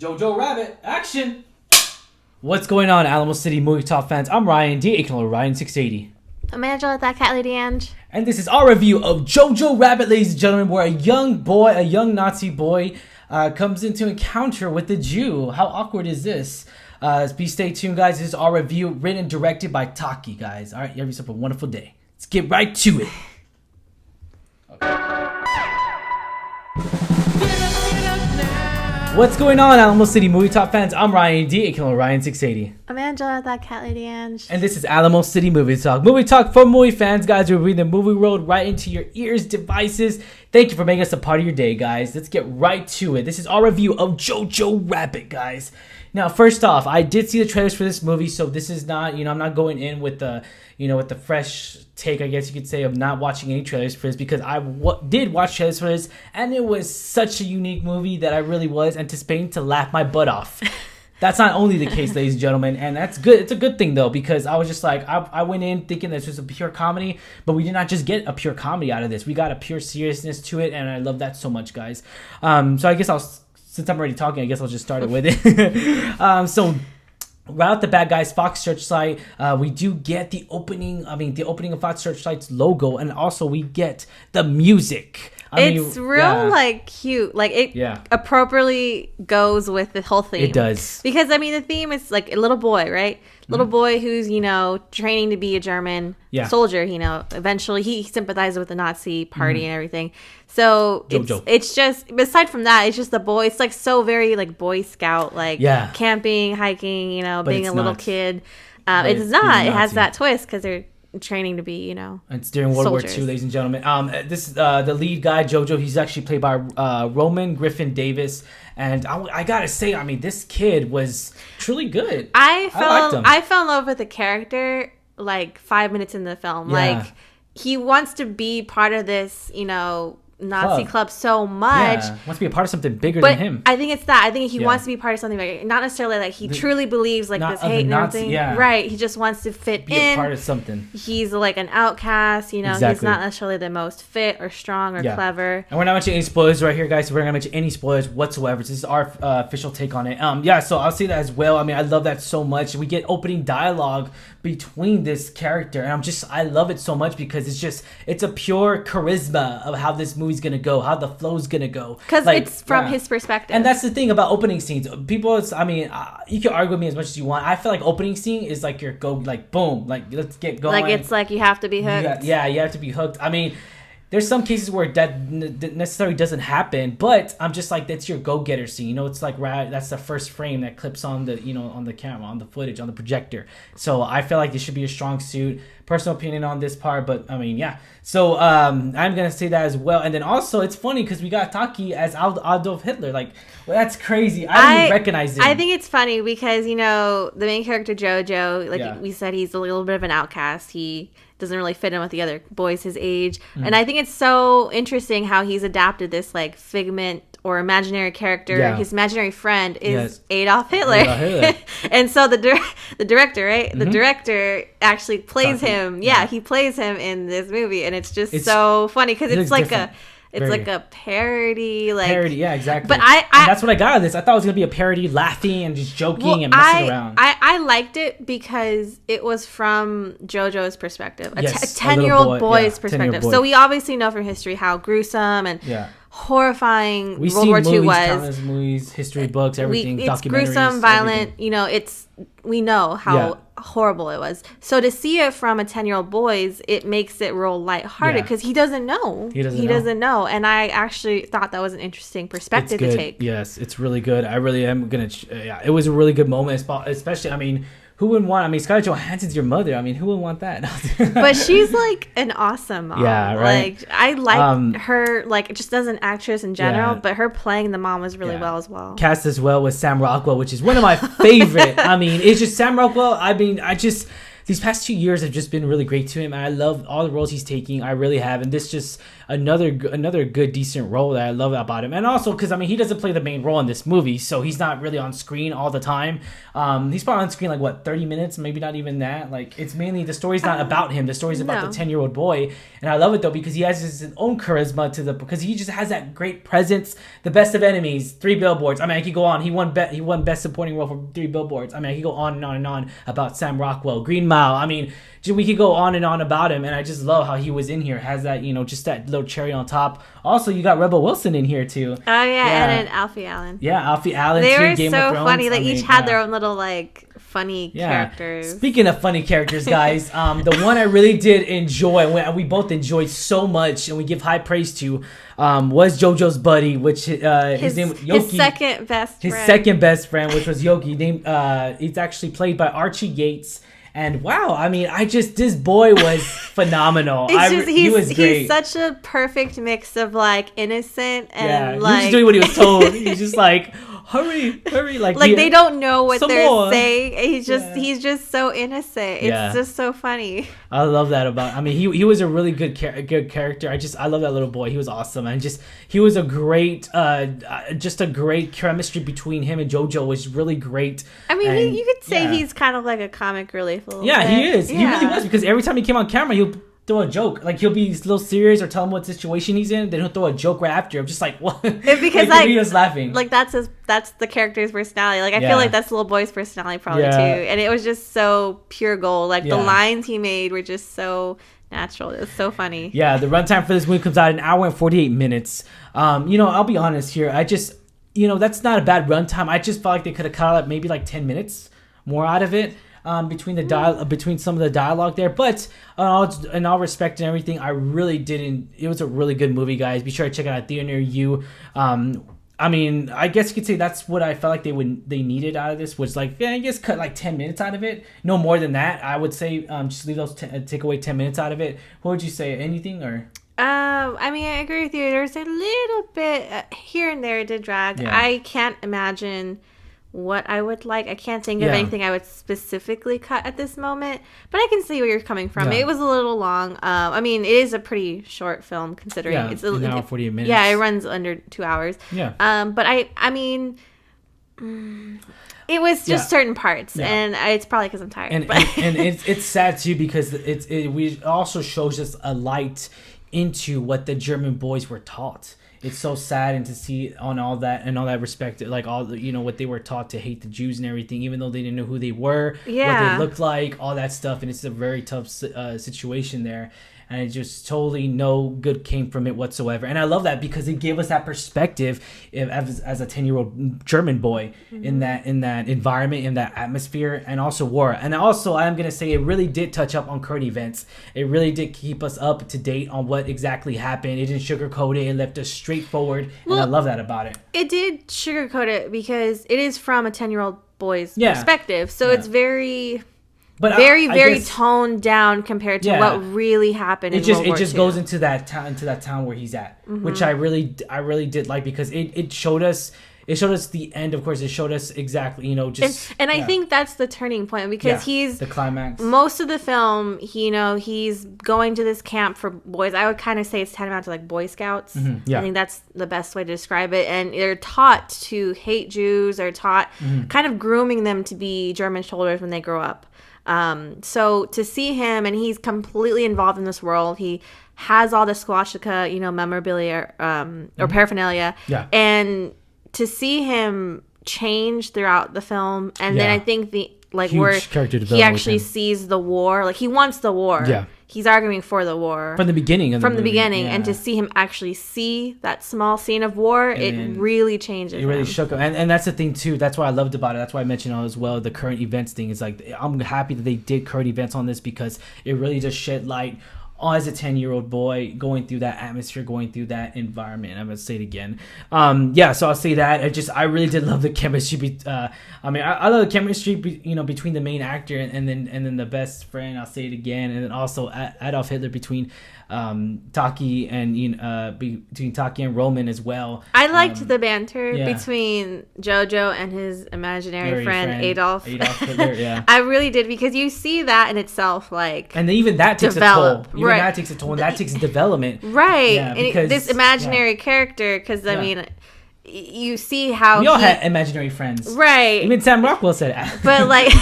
Jojo Rabbit, action! What's going on, Alamo City Movie Talk fans? I'm Ryan D, aka Ryan680. I'm Angela, that cat lady Ange. And this is our review of Jojo Rabbit, ladies and gentlemen, where a young Nazi boy, comes into encounter with a Jew. How awkward is this? Please stay tuned, guys. This is our review, written and directed by Taika, guys. All right, you have yourself a wonderful day. Let's get right to it. What's going on, Alamo City Movie Talk fans? I'm Ryan D, aka Ryan680. I'm Angela, that cat lady Ange. And this is Alamo City Movie Talk. Movie Talk for movie fans, guys. We bring the movie world right into your ears, devices. Thank you for making us a part of your day, guys. Let's get right to it. This is our review of Jojo Rabbit, guys. Now, first off, I did see the trailers for this movie, so this is not, I'm not going in with the, with the fresh take, I guess you could say, of not watching any trailers for this, because I did watch trailers for this, and it was such a unique movie that I really was anticipating to laugh my butt off. That's not only the case, ladies and gentlemen, and that's good. It's a good thing, though, because I was just like, I went in thinking this was a pure comedy, but we did not just get a pure comedy out of this. We got a pure seriousness to it, and I love that so much, guys. So I guess since I'm already talking, I guess I'll just start it with it. So right out the bat, guys, Fox Searchlight, we do get the opening of Fox Searchlight's logo, and also we get the music. It's cute. Like, it appropriately goes with the whole theme. It does. Because, the theme is like a little boy, right? Little boy who's, training to be a German soldier, eventually he sympathizes with the Nazi party and everything. So it's just, aside from that, it's just the boy. It's like so very like Boy Scout, like camping, hiking, being a little kid. It's not. It has that twist because they're training to be, It's during World soldiers. War II, ladies and gentlemen. This the lead guy, Jojo. He's actually played by Roman Griffin Davis, and I gotta say, this kid was truly good. I fell in love with the character like 5 minutes in the film. Like, he wants to be part of this, Nazi club so much. Yeah, wants to be a part of something bigger than him. I think it's that. I think he wants to be part of something bigger. Not necessarily like he truly believes like this hate and everything. Yeah. Right. He just wants to fit be in. A part of something. He's like an outcast, Exactly. He's not necessarily the most fit or strong or clever. And we're not mentioning any spoilers right here, guys. So we're not going to mention any spoilers whatsoever. So this is our official take on it. So I'll say that as well. I love that so much. We get opening dialogue between this character, and I love it so much because it's a pure charisma of how this movie's gonna go, how the flow's gonna go, because it's from his perspective. And that's the thing about opening scenes. People, you can argue with me as much as you want. I feel like opening scene is like your go, like boom, like let's get going. Like it's like you have to be hooked. You have to be hooked. There's some cases where that necessarily doesn't happen, but I'm just like, that's your go-getter scene. It's like that's the first frame that clips on the on the camera, on the footage, on the projector. So I feel like this should be a strong suit. Personal opinion on this part, but So I'm gonna say that as well. And then also it's funny because we got Taki as Adolf Hitler. Like, well, that's crazy. I didn't even recognize him. I think it's funny because the main character Jojo, like we said, he's a little bit of an outcast. He doesn't really fit in with the other boys his age. And I think it's so interesting how he's adapted this like figment or imaginary character. Yeah. His imaginary friend is Adolf Hitler. And so the director, right? Mm-hmm. The director actually plays him. Yeah, he plays him in this movie, and it's so funny because it's like different. Like a parody, yeah, exactly. But and that's what I got out of this. I thought it was gonna be a parody, laughing and just joking and messing around. I liked it because it was from Jojo's perspective, a 10-year-old boy's perspective. So we obviously know from history how gruesome and horrifying World War II was. Countless movies, history books, everything. It's gruesome, violent. We know how horrible it was. So to see it from a 10-year-old boy's, it makes it real lighthearted because he doesn't know. He doesn't know. And I actually thought that was an interesting perspective to take. Yes, it's really good. I really am gonna. It was a really good moment, especially. Who wouldn't want? Scarlett Johansson's your mother. Who wouldn't want that? But she's like an awesome mom. Yeah, right. Like, I like her, like, just as an actress in general, but her playing the mom was really well as well. Cast as well with Sam Rockwell, which is one of my favorite. It's just Sam Rockwell. these past 2 years have just been really great to him, and I love all the roles he's taking. I really have, and this just another good decent role that I love about him. And also because he doesn't play the main role in this movie, so he's not really on screen all the time. He's probably on screen like what, 30 minutes, maybe not even that. Like, it's mainly, the story's not about him, the story's about the 10-year-old boy. And I love it though, because he has his own charisma because he just has that great presence. The Best of Enemies, 3 Billboards. I could go on. He won best supporting role for 3 Billboards. I could go on and on and on about Sam Rockwell, Green Mile. We could go on and on about him, and I just love how he was in here. Has that, just that little cherry on top. Also, you got Rebel Wilson in here too. Oh yeah, and then Alfie Allen. Yeah, Alfie Allen. They too, were Game so of Thrones. funny. Like each had their own little funny characters. Speaking of funny characters, guys, the one I really did enjoy, we both enjoyed so much, and we give high praise to, was Jojo's buddy, which his name was Yoki. His second best friend. His second best friend, which was Yoki. He's actually played by Archie Yates. And wow, this boy was phenomenal. He was great. He's such a perfect mix of innocent and he was just doing what he was told. He's just like, hurry, like they don't know what they're saying. He's just so innocent. It's just so funny. I love that about. He was a really good character. I love that little boy. He was awesome, and he was a great, just a great chemistry between him and Jojo was really great. You could say he's kind of like a comic relief. Yeah, he is. Yeah. He really was, because every time he came on camera, he'll throw a joke. Like, he'll be a little serious or tell him what situation he's in, then he'll throw a joke right after. I'm just like, what? Because he was laughing. Like, that's the character's personality. Like, I feel like that's the little boy's personality probably too. And it was just so pure gold. Like, the lines he made were just so natural. It was so funny. Yeah, the runtime for this movie comes out an hour and 48 minutes. I'll be honest here. I just, that's not a bad runtime. I just felt like they could have cut out maybe 10 minutes more out of it. Between some of the dialogue there, but in all respect and everything, I really didn't. It was a really good movie, guys. Be sure to check it out at theater near you. I guess you could say that's what I felt like they needed out of this, was I guess cut 10 minutes out of it, no more than that. I would say just leave those take away 10 minutes out of it. What would you say? Anything or? I agree with you. There's a little bit here and there it did drag. Yeah. I can't imagine what I would like. I can't think of anything I would specifically cut at this moment, but I can see where you're coming from. It was a little long. It is a pretty short film considering it's an hour 48 minutes. Yeah, it runs under 2 hours. Yeah. But it was just certain parts, and it's probably because I'm tired. And it's sad too, because it also shows us a light into what the German boys were taught. It's so sad, and to see on all that respect, like all the, what they were taught to hate the Jews and everything, even though they didn't know who they were, what they looked like, all that stuff, and it's a very tough situation there. And it just totally no good came from it whatsoever. And I love that, because it gave us that perspective as a 10-year-old German boy in that environment, in that atmosphere, and also war. And also, I'm going to say, it really did touch up on current events. It really did keep us up to date on what exactly happened. It didn't sugarcoat it. It left us straightforward. And I love that about it. It did sugarcoat it because it is from a 10-year-old boy's perspective. So it's very... But very toned down compared to what really happened. It just goes into that town where he's at, which I really did like, because it showed us the end. Of course, it showed us exactly, I think that's the turning point, because he's the climax. Most of the film, he's going to this camp for boys. I would kind of say it's tantamount to like Boy Scouts. I think that's the best way to describe it. And they're taught to hate Jews. They're taught kind of grooming them to be German soldiers when they grow up. So to see him, and he's completely involved in this world. He has all the swastika, memorabilia, or paraphernalia. Yeah. And to see him change throughout the film, and then I think where he actually sees the war, like he wants the war. Yeah. He's arguing for the war from the beginning. And to see him actually see that small scene of war, it really changes. It really shook him, and that's the thing too. That's what I loved about it. That's why I mentioned as well the current events thing. Is like, I'm happy that they did current events on this, because it really just shed light as a 10-year-old boy going through that atmosphere, going through that environment. I'm gonna say it again. So I'll say that. I really did love the chemistry. I love the chemistry, between the main actor and then the best friend. I'll say it again, and then also Adolf Hitler between Taki and Roman as well. I liked the banter between Jojo and his imaginary friend Adolf Hitler. Yeah, I really did, because you see that in itself, like, and then even that takes a toll. That takes a toll, and that takes development. Right, yeah, because this imaginary character, because I mean, you see how we all had imaginary friends, right? Even Sam Rockwell said that. But like,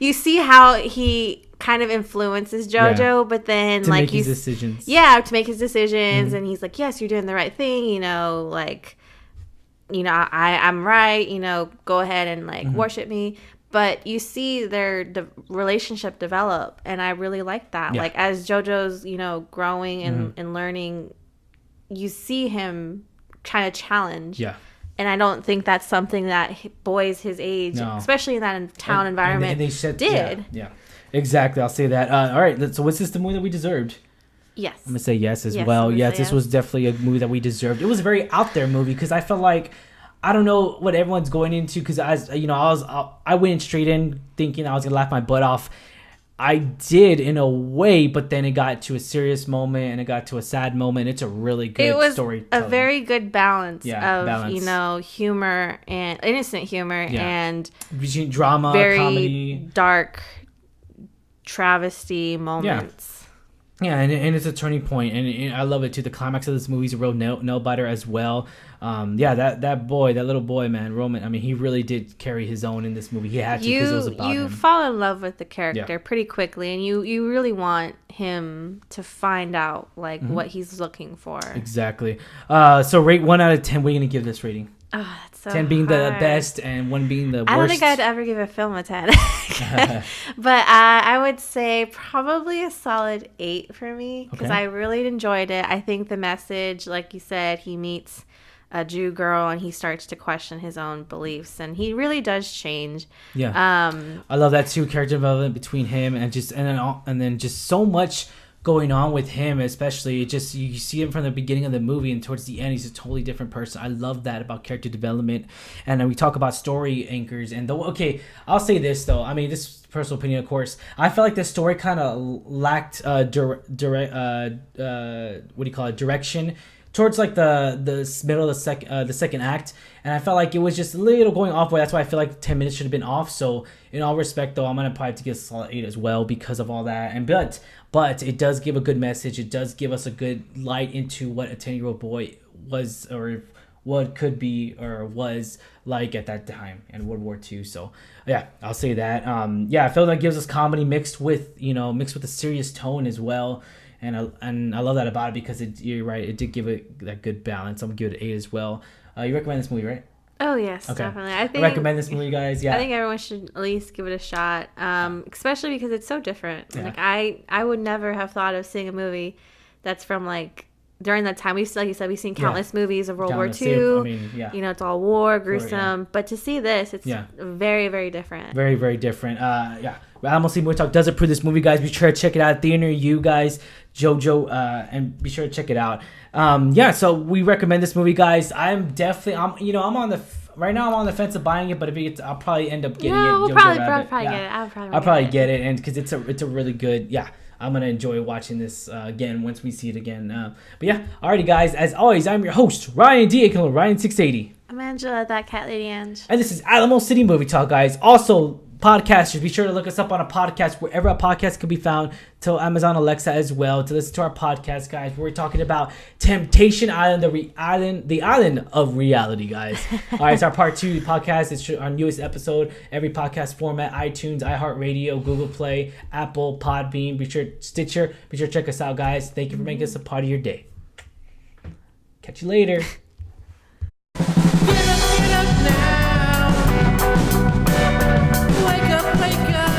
you see how he kind of influences Jojo, but then to make his decisions. Yeah, to make his decisions, and he's like, "Yes, you're doing the right thing." I'm right. Go ahead and worship me. But you see their relationship develop, and I really like that. Yeah. Like, as Jojo's growing and learning, you see him trying to challenge. Yeah. And I don't think that's something that boys his age, especially in that town environment, did. Yeah. Exactly, I'll say that. All right, so was this the movie that we deserved? Yes. I'm going to say yes as well. Yes, this was definitely a movie that we deserved. It was a very out there movie, because I felt like, I don't know what everyone's going into, because I went straight in thinking I was going to laugh my butt off. I did in a way, but then it got to a serious moment and it got to a sad moment. It's a really good story. It was a very good balance of humor and innocent humor and between drama, very comedy, dark travesty moments. Yeah, and it's a turning point, and I love it too. The climax of this movie is a real nail-biter as well. That little boy, man, Roman. I mean, he really did carry his own in this movie. He had to, because it was about him. You fall in love with the character pretty quickly, and you really want him to find out what he's looking for. Exactly. So rate 1 out of 10. What are you gonna give this rating? Oh, that's so 10 being hard. The best and 1 being the worst. I don't think I'd ever give a film a 10. But I would say probably a solid 8 for me, because I really enjoyed it. I think the message, like you said, he meets a Jew girl and he starts to question his own beliefs, and he really does change. Yeah. I love that too, character development between him and then just so much going on with him, especially you see him from the beginning of the movie and towards the end he's a totally different person. I love that about character development. And then we talk about story anchors, and I'll say this though, I mean, this is personal opinion of course, I felt like the story kind of lacked direction towards the middle of the second act, and I felt like it was just a little going off. That's why I feel like 10 minutes should have been off. So in all respect though, I'm gonna probably have to give a solid 8 as well because of all that. And but it does give a good message. It does give us a good light into what a 10-year-old boy was, or what could be, or was like at that time in World War II. So yeah, I'll say that. I feel like it gives us comedy mixed with a serious tone as well. And I love that about it, because you're right, it did give it that good balance. I'm gonna give it an 8 as well. You recommend this movie, right? Oh yes, definitely. I recommend this movie, guys. Yeah, I think everyone should at least give it a shot, especially because it's so different. Yeah. Like I would never have thought of seeing a movie that's from during that time. Like you said, we've seen countless movies of World War II. I mean, it's all war, gruesome. But to see this, it's very, very different. Very, very different. Alamo City Movie Talk does approve this movie, guys. Be sure to check it out at the theater, you guys, Jojo, and be sure to check it out. So we recommend this movie, guys. I'm on the right now. I'm on the fence of buying it, but I'll probably end up getting it. We'll probably get it. I'll probably get it, and because it's a really good. I'm gonna enjoy watching this again once we see it again. Alrighty, guys. As always, I'm your host, Ryan D. Ryan680. I'm Angela, that cat lady Ange. And this is Alamo City Movie Talk, guys. Also, podcasters, be sure to look us up on a podcast wherever a podcast can be found. To Amazon Alexa as well, to listen to our podcast, guys. We're talking about Temptation Island, the island of reality, guys. All right, it's our part 2 podcast. It's our newest episode. Every podcast format: iTunes, IHeart Radio, Google Play, Apple, Podbean. Stitcher. Be sure to check us out, guys. Thank you for making us a part of your day. Catch you later. Get up now. Wake up.